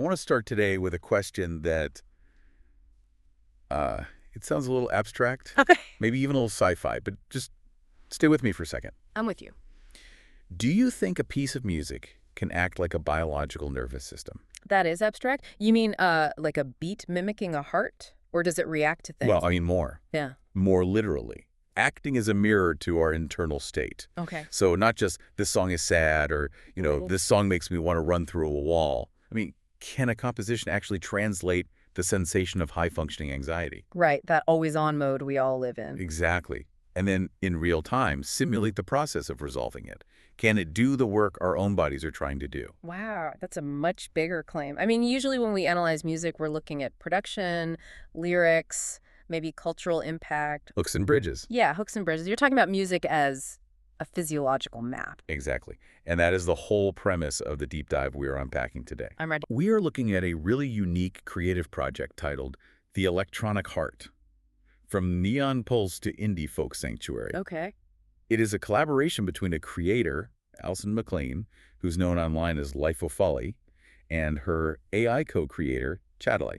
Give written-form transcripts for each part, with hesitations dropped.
want to start today with a question that it sounds a little abstract, Okay. maybe even a little sci-fi, but just stay with me for a second. I'm with you. Do you think a piece of music can act like a biological nervous system? That is abstract. You mean like a beat mimicking a heart? Or does it react to things? Well, I mean more. Yeah. More literally. Acting as a mirror to our internal state. Okay. So not just this song is sad or, this song makes me want to run through a wall. I mean, can a composition actually translate the sensation of high-functioning anxiety? Right. That always-on mode we all live in. Exactly. And then in real time, simulate the process of resolving it. Can it do the work our own bodies are trying to do? Wow, that's a much bigger claim. I mean, usually when we analyze music, we're looking at production, lyrics, maybe cultural impact. Hooks and bridges. Yeah, hooks and bridges. You're talking about music as a physiological map. Exactly. And that is the whole premise of the deep dive we are unpacking today. I'm ready. We are looking at a really unique creative project titled The Electronic Heart, From Neon Pulse to Indie Folk Sanctuary. Okay. It is a collaboration between a creator, Alison McLean, who's known online as Life of Folly, and her AI co-creator, Cradle.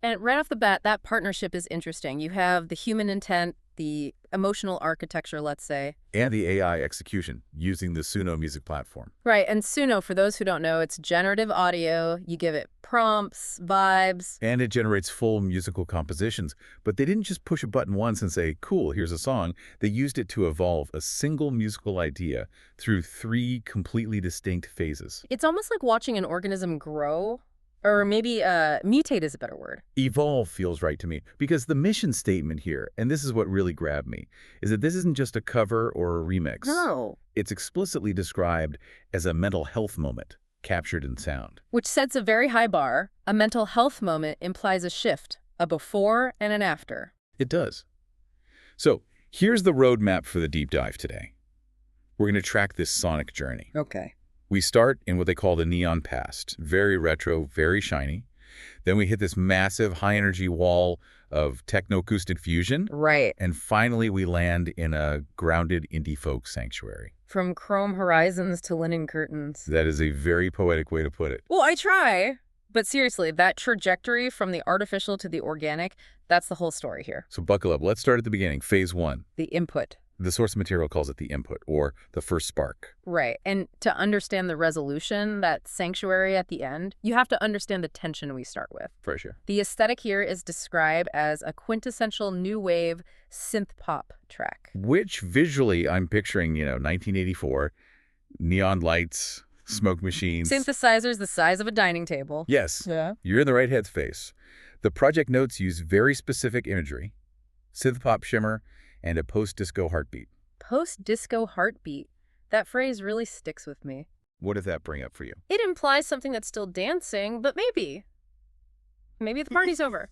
And right off the bat, that partnership is interesting. You have the human intent, the emotional architecture, let's say. And the AI execution using the Suno music platform. Right, and Suno, for those who don't know, it's generative audio. You give it prompts, vibes. And it generates full musical compositions. But they didn't just push a button once and say, cool, here's a song. They used it to evolve a single musical idea through 3 completely distinct phases. It's almost like watching an organism grow. Or maybe mutate is a better word. Evolve feels right to me, because the mission statement here, and this is what really grabbed me, is that this isn't just a cover or a remix. No. It's explicitly described as a mental health moment captured in sound. Which sets a very high bar. A mental health moment implies a shift, a before and an after. It does. So here's the roadmap for the deep dive today. We're going to track this sonic journey. Okay. We start in what they call the neon past, very retro, very shiny. Then we hit this massive high-energy wall of techno-acoustic fusion. Right. And finally, we land in a grounded indie folk sanctuary. From chrome horizons to linen curtains. That is a very poetic way to put it. Well, I try. But seriously, that trajectory from the artificial to the organic, that's the whole story here. So buckle up. Let's start at the beginning. Phase 1. The input. The source material calls it the input, or the first spark. Right. And to understand the resolution, that sanctuary at the end, you have to understand the tension we start with. For sure. The aesthetic here is described as a quintessential new wave synth pop track. Which visually I'm picturing, 1984, neon lights, smoke machines. Synthesizers the size of a dining table. Yes. Yeah. You're in the right headspace. The project notes use very specific imagery, synth pop shimmer, and a post-disco heartbeat. Post-disco heartbeat. That phrase really sticks with me. What did that bring up for you? It implies something that's still dancing, but maybe. Maybe the party's over.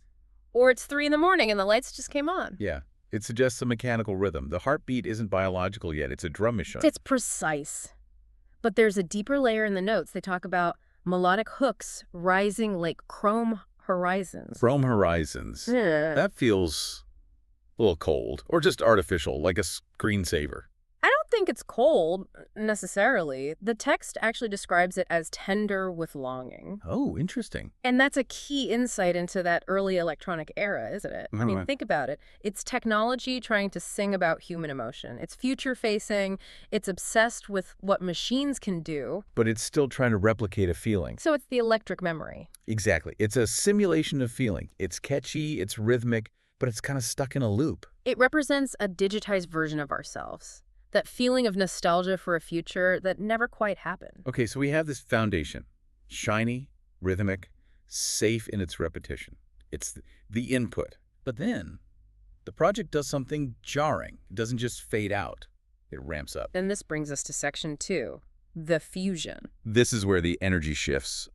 Or it's 3 in the morning and the lights just came on. Yeah. It suggests a mechanical rhythm. The heartbeat isn't biological yet. It's a drum machine. It's precise. But there's a deeper layer in the notes. They talk about melodic hooks rising like chrome horizons. Chrome horizons. Yeah. That feels a little cold, or just artificial, like a screensaver. I don't think it's cold, necessarily. The text actually describes it as tender with longing. Oh, interesting. And that's a key insight into that early electronic era, isn't it? I mean, think about it. It's technology trying to sing about human emotion. It's future-facing. It's obsessed with what machines can do. But it's still trying to replicate a feeling. So it's the electric memory. Exactly. It's a simulation of feeling. It's catchy, it's rhythmic, but it's kind of stuck in a loop. It represents a digitized version of ourselves. That feeling of nostalgia for a future that never quite happened. Okay, so we have this foundation. Shiny, rhythmic, safe in its repetition. It's the input. But then, the project does something jarring. It doesn't just fade out. It ramps up. And this brings us to section 2, the fusion. This is where the energy shifts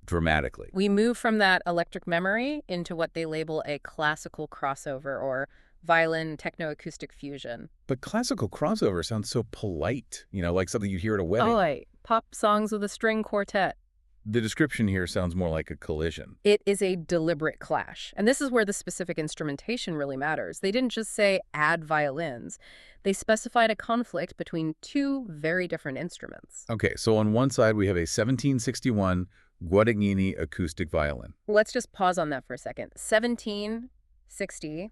dramatically. We move from that electric memory into what they label a classical crossover or violin techno-acoustic fusion. But classical crossover sounds so polite, like something you'd hear at a wedding. Oh, wait. Pop songs with a string quartet. The description here sounds more like a collision. It is a deliberate clash. And this is where the specific instrumentation really matters. They didn't just say add violins. They specified a conflict between 2 very different instruments. Okay, so on one side we have a 1761 Guadagnini acoustic violin. Let's just pause on that for a second. 1760.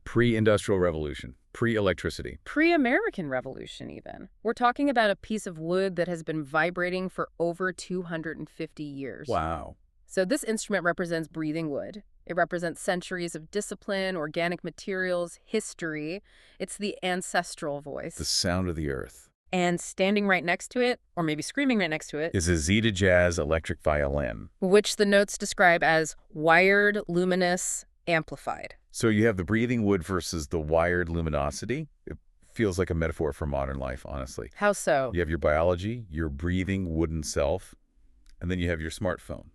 Pre-industrial revolution, pre-electricity. Pre-American Revolution, even. We're talking about a piece of wood that has been vibrating for over 250 years. Wow. So this instrument represents breathing wood. It represents centuries of discipline, organic materials, history. It's the ancestral voice. The sound of the earth. And standing right next to it, or maybe screaming right next to it, is a Zeta Jazz electric violin, which the notes describe as wired, luminous, amplified. So you have the breathing wood versus the wired luminosity. It feels like a metaphor for modern life, honestly. How so? You have your biology, your breathing wooden self, and then you have your smartphone,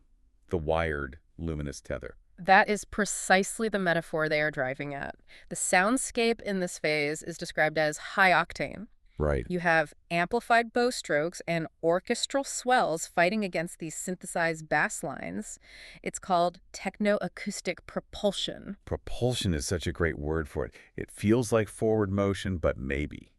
the wired luminous tether. That is precisely the metaphor they are driving at. The soundscape in this phase is described as high octane. Right. You have amplified bow strokes and orchestral swells fighting against these synthesized bass lines. It's called technoacoustic propulsion. Propulsion is such a great word for it. It feels like forward motion, but maybe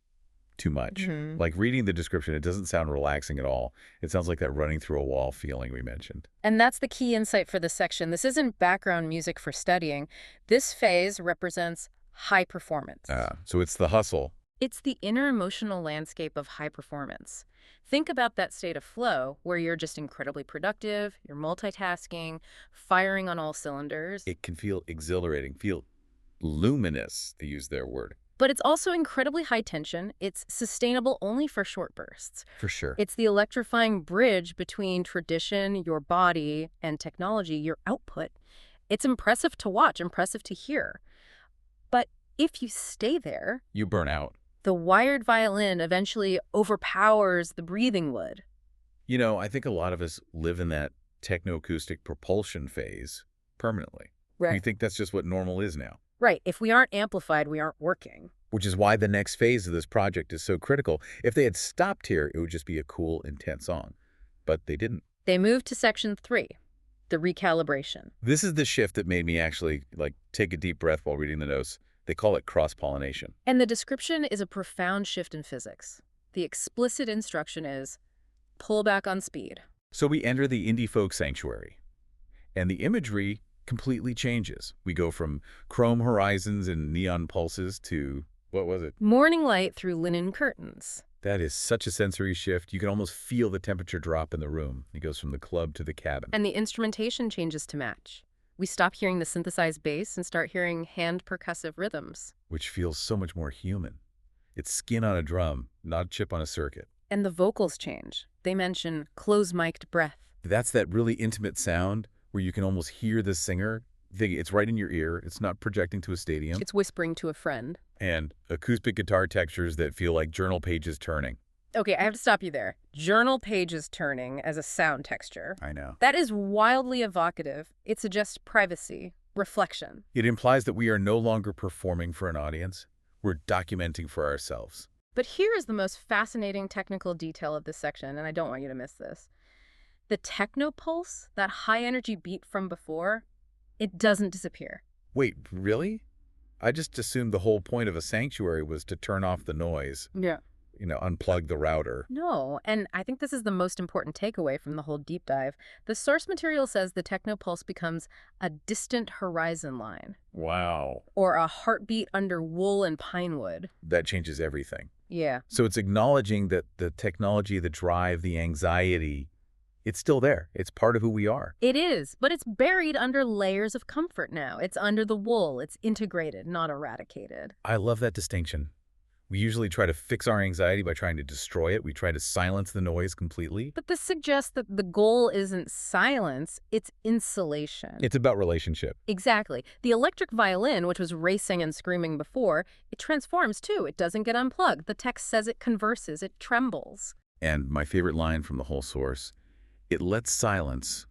too much. Like reading the description, it doesn't sound relaxing at all. It sounds like that running through a wall feeling we mentioned. And that's the key insight for this section. This isn't background music for studying. This phase represents high performance. So it's the hustle. It's the inner emotional landscape of high performance. Think about that state of flow where you're just incredibly productive, you're multitasking, firing on all cylinders. It can feel exhilarating, feel luminous, to use their word. But it's also incredibly high tension. It's sustainable only for short bursts. For sure. It's the electrifying bridge between tradition, your body, and technology, your output. It's impressive to watch, impressive to hear. But if you stay there, you burn out. The wired violin eventually overpowers the breathing wood. You know, I think a lot of us live in that technoacoustic propulsion phase permanently. Right. We think that's just what normal is now. Right. If we aren't amplified, we aren't working. Which is why the next phase of this project is so critical. If they had stopped here, it would just be a cool, intense song. But they didn't. They moved to section 3, the recalibration. This is the shift that made me actually, take a deep breath while reading the notes. They call it cross-pollination. And the description is a profound shift in physics. The explicit instruction is, pull back on speed. So we enter the indie folk sanctuary, and the imagery completely changes. We go from chrome horizons and neon pulses to, what was it? Morning light through linen curtains. That is such a sensory shift. You can almost feel the temperature drop in the room. It goes from the club to the cabin. And the instrumentation changes to match. We stop hearing the synthesized bass and start hearing hand percussive rhythms. Which feels so much more human. It's skin on a drum, not a chip on a circuit. And the vocals change. They mention close-mic'd breath. That's that really intimate sound where you can almost hear the singer. It's right in your ear. It's not projecting to a stadium. It's whispering to a friend. And acoustic guitar textures that feel like journal pages turning. Okay, I have to stop you there. Journal pages turning as a sound texture. I know. That is wildly evocative. It suggests privacy, reflection. It implies that we are no longer performing for an audience. We're documenting for ourselves. But here is the most fascinating technical detail of this section, and I don't want you to miss this. The techno pulse, that high-energy beat from before, it doesn't disappear. Wait, really? I just assumed the whole point of a sanctuary was to turn off the noise. Yeah. Unplug the router. No, and I think this is the most important takeaway from the whole deep dive. The source material says the techno pulse becomes a distant horizon line. Wow. Or a heartbeat under wool and pine wood. That changes everything. Yeah. So it's acknowledging that the technology, the drive, the anxiety, it's still there. It's part of who we are. It is, but it's buried under layers of comfort now. It's under the wool. It's integrated, not eradicated. I love that distinction. We usually try to fix our anxiety by trying to destroy it. We try to silence the noise completely. But this suggests that the goal isn't silence, it's insulation. It's about relationship. Exactly. The electric violin, which was racing and screaming before, it transforms too. It doesn't get unplugged. The text says it converses, it trembles. And my favorite line from the whole source, it lets silence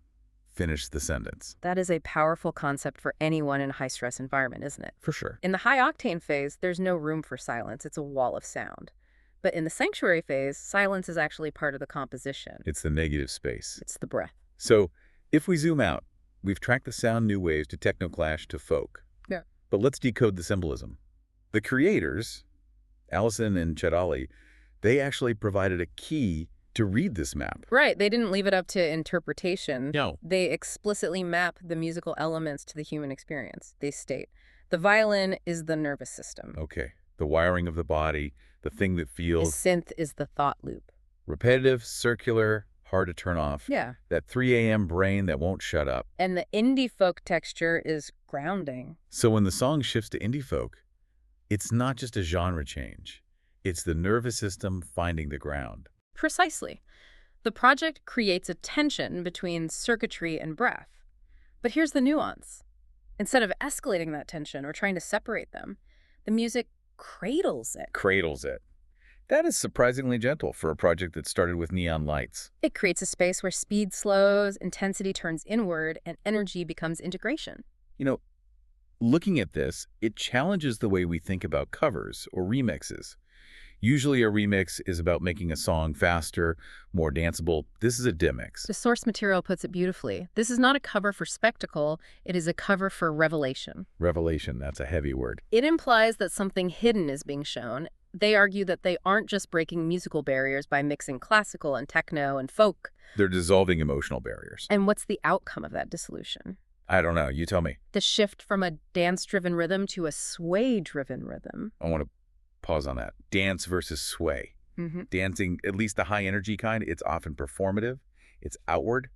finish the sentence. That is a powerful concept for anyone in a high-stress environment, isn't it? For sure. In the high-octane phase, there's no room for silence. It's a wall of sound. But in the sanctuary phase, silence is actually part of the composition. It's the negative space. It's the breath. So if we zoom out, we've tracked the sound new waves to technoclash to folk. Yeah. But let's decode the symbolism. The creators, Alison and Cradle, they actually provided a key to read this map. Right. They didn't leave it up to interpretation. No. They explicitly map the musical elements to the human experience. They state, the violin is the nervous system. Okay. The wiring of the body, the thing that The feels synth is the thought loop. repetitive, circular, hard to turn off. Yeah. That 3 a.m. brain that won't shut up. And the indie folk texture is grounding. So when the song shifts to indie folk, it's not just a genre change. It's the nervous system finding the ground. Precisely. The project creates a tension between circuitry and breath. But here's the nuance. Instead of escalating that tension or trying to separate them, the music cradles it. Cradles it. That is surprisingly gentle for a project that started with neon lights. It creates a space where speed slows, intensity turns inward, and energy becomes integration. You know, looking at this, it challenges the way we think about covers or remixes. Usually a remix is about making a song faster, more danceable. This is a demix. The source material puts it beautifully. This is not a cover for spectacle. It is a cover for revelation. Revelation, that's a heavy word. It implies that something hidden is being shown. They argue that they aren't just breaking musical barriers by mixing classical and techno and folk. They're dissolving emotional barriers. And what's the outcome of that dissolution? I don't know. You tell me. The shift from a dance-driven rhythm to a sway-driven rhythm. I want to pause on that. Dance versus sway. Dancing, at least the high-energy kind, it's often performative. It's outward.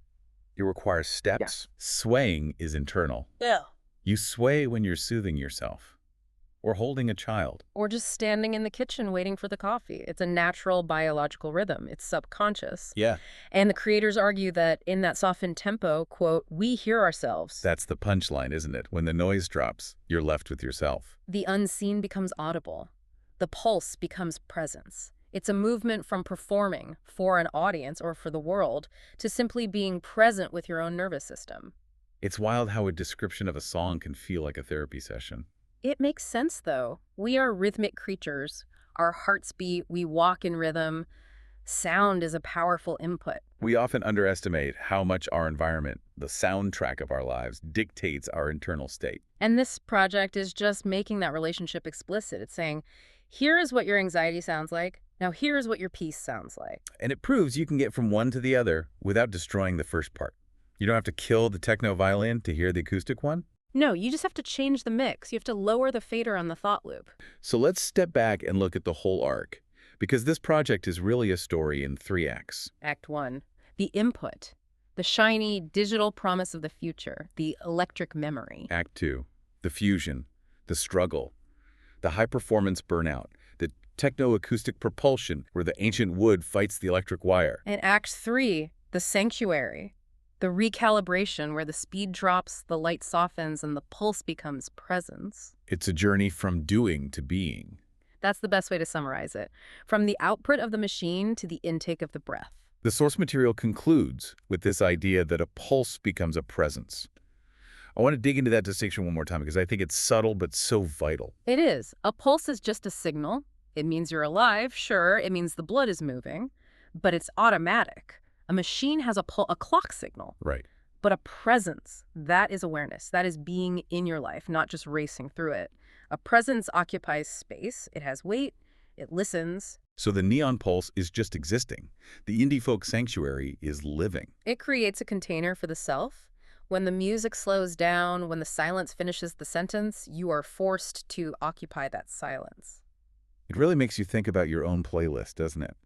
It requires steps. Yeah. Swaying is internal. Yeah. You sway when you're soothing yourself. Or holding a child. Or just standing in the kitchen waiting for the coffee. It's a natural biological rhythm. It's subconscious. Yeah. And the creators argue that in that softened tempo, quote, we hear ourselves. That's the punchline, isn't it? When the noise drops, you're left with yourself. The unseen becomes audible. The pulse becomes presence. It's a movement from performing for an audience or for the world to simply being present with your own nervous system. It's wild how a description of a song can feel like a therapy session. It makes sense, though. We are rhythmic creatures. Our hearts beat, we walk in rhythm. Sound is a powerful input. We often underestimate how much our environment, the soundtrack of our lives, dictates our internal state. And this project is just making that relationship explicit. It's saying, here is what your anxiety sounds like. Now here is what your peace sounds like. And it proves you can get from one to the other without destroying the first part. You don't have to kill the techno violin to hear the acoustic one. No, you just have to change the mix. You have to lower the fader on the thought loop. So let's step back and look at the whole arc, because this project is really a story in 3 acts. Act 1, the input, the shiny digital promise of the future, the electric memory. Act 2, the fusion, the struggle, the high-performance burnout, the techno-acoustic propulsion where the ancient wood fights the electric wire. And Act 3, the sanctuary, the recalibration where the speed drops, the light softens, and the pulse becomes presence. It's a journey from doing to being. That's the best way to summarize it. From the output of the machine to the intake of the breath. The source material concludes with this idea that a pulse becomes a presence. I want to dig into that distinction one more time because I think it's subtle but so vital. It is. A pulse is just a signal. It means you're alive, sure. It means the blood is moving, but it's automatic. A machine has a clock signal. Right. But a presence, that is awareness. That is being in your life, not just racing through it. A presence occupies space. It has weight. It listens. So the neon pulse is just existing. The indie folk sanctuary is living. It creates a container for the self. When the music slows down, when the silence finishes the sentence, you are forced to occupy that silence. It really makes you think about your own playlist, doesn't it?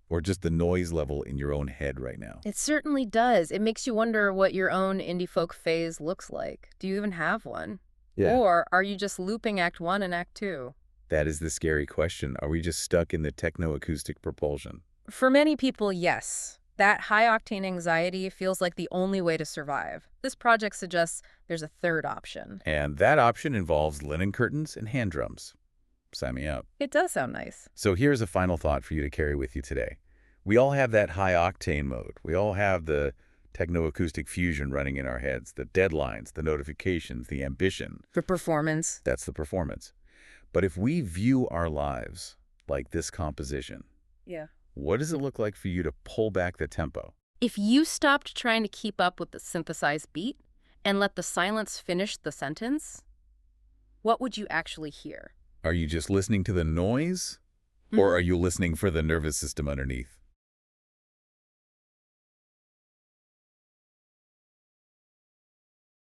Or just the noise level in your own head right now. It certainly does. It makes you wonder what your own indie folk phase looks like. Do you even have one? Yeah. Or are you just looping Act 1 and Act 2? That is the scary question. Are we just stuck in the techno-acoustic propulsion? For many people, yes. That high-octane anxiety feels like the only way to survive. This project suggests there's a third option. And that option involves linen curtains and hand drums. Sign me up. It does sound nice. So here's a final thought for you to carry with you today. We all have that high-octane mode. We all have the techno-acoustic fusion running in our heads, the deadlines, the notifications, the ambition. For performance. That's the performance. But if we view our lives like this composition, Yeah. what does it look like for you to pull back the tempo? If you stopped trying to keep up with the synthesized beat and let the silence finish the sentence, what would you actually hear? Are you just listening to the noise? Or are you listening for the nervous system underneath?